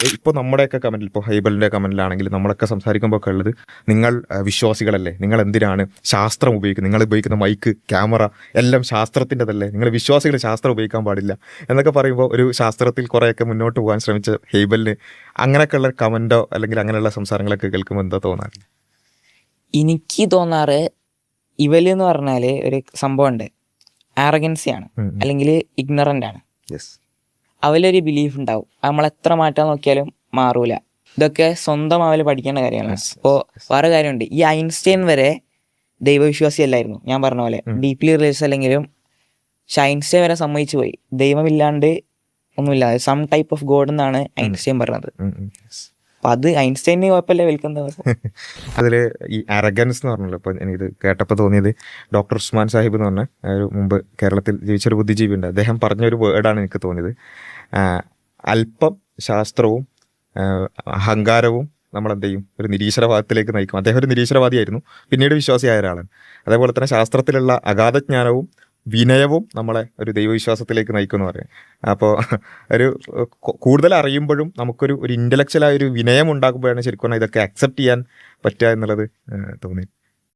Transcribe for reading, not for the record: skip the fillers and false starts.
ഇപ്പോൾ നമ്മുടെയൊക്കെ കമൻറ്റിൽ, ഇപ്പോൾ ഹൈബലിൻ്റെ കമൻറ്റിലാണെങ്കിൽ നമ്മളൊക്കെ സംസാരിക്കുമ്പോൾ ഒക്കെ ഉള്ളത്, നിങ്ങൾ വിശ്വാസികളല്ലേ, നിങ്ങൾ എന്തിനാണ് ശാസ്ത്രം ഉപയോഗിക്കുന്നത്, നിങ്ങൾ ഉപയോഗിക്കുന്ന മൈക്ക്, ക്യാമറ എല്ലാം ശാസ്ത്രത്തിൻ്റെതല്ലേ, നിങ്ങൾ വിശ്വാസികൾ ശാസ്ത്രം ഉപയോഗിക്കാൻ പാടില്ല എന്നൊക്കെ പറയുമ്പോൾ ഒരു ശാസ്ത്രത്തിൽ കുറേയൊക്കെ മുന്നോട്ട് പോകാൻ ശ്രമിച്ച ഹൈബലിന് അങ്ങനെയൊക്കെയുള്ള കമൻറ്റോ അല്ലെങ്കിൽ അങ്ങനെയുള്ള സംസാരങ്ങളൊക്കെ കേൾക്കുമ്പോൾ എന്താ തോന്നാറ്? എനിക്ക് തോന്നാറ് ഇവലെന്ന് പറഞ്ഞാൽ ഒരു സംഭവമുണ്ട്, ആറഗൻസിയാണ് അല്ലെങ്കിൽ ഇഗ്നറൻ്റ് ആണ്. അവലൊരു ബിലീഫ് ഉണ്ടാവും, നമ്മളെത്ര മാറ്റാൻ നോക്കിയാലും മാറൂല. ഇതൊക്കെ സ്വന്തം അവൽ പഠിക്കേണ്ട കാര്യമാണ്. അപ്പോൾ വേറെ കാര്യമുണ്ട്, ഈ ഐൻസ്റ്റൈൻ വരെ ദൈവവിശ്വാസി അല്ലായിരുന്നു, ഞാൻ പറഞ്ഞ പോലെ ഡീപ്ലി റിലീജിയസ് അല്ലെങ്കിലും. പക്ഷെ ഐൻസ്റ്റൈൻ വരെ സമ്മതിച്ചു പോയി, ദൈവമില്ലാണ്ട് ഒന്നുമില്ല, സം ടൈപ്പ് ഓഫ് ഗോഡ് എന്നാണ് ഐൻസ്റ്റൈൻ പറഞ്ഞത്. അപ്പം അത് ഐൻസ്റ്റൈന് കുഴപ്പമില്ല വിൽക്കുന്നത്. അതിൽ ഈ അരഗൻസ് എന്ന് പറഞ്ഞല്ലോ, ഇപ്പോൾ എനിക്കിത് കേട്ടപ്പോൾ തോന്നിയത്, ഡോക്ടർ ഉസ്മാൻ സാഹിബ് എന്ന് പറഞ്ഞ ഒരു മുമ്പ് കേരളത്തിൽ ജീവിച്ചൊരു ബുദ്ധിജീവി ഉണ്ട്, അദ്ദേഹം പറഞ്ഞൊരു വേർഡാണ് എനിക്ക് തോന്നിയത്. അല്പം ശാസ്ത്രവും അഹങ്കാരവും നമ്മളെന്ത് ചെയ്യും, ഒരു നിരീശ്വരവാദത്തിലേക്ക് നയിക്കും. അദ്ദേഹം ഒരു നിരീശ്വരവാദിയായിരുന്നു, പിന്നീട് വിശ്വാസിയായ ഒരാളാണ്. അതേപോലെ തന്നെ ശാസ്ത്രത്തിലുള്ള അഗാധജ്ഞാനവും വിനയവും നമ്മളെ ഒരു ദൈവവിശ്വാസത്തിലേക്ക് നയിക്കുമെന്ന് പറയും. അപ്പോൾ ഒരു കൂടുതൽ അറിയുമ്പോഴും നമുക്കൊരു ഇൻ്റലക്ച്വലായ ഒരു വിനയം ഉണ്ടാകുമ്പോഴാണ് ശരിക്കും ഇതൊക്കെ അക്സെപ്റ്റ് ചെയ്യാൻ പറ്റുക എന്നുള്ളത് തോന്നി.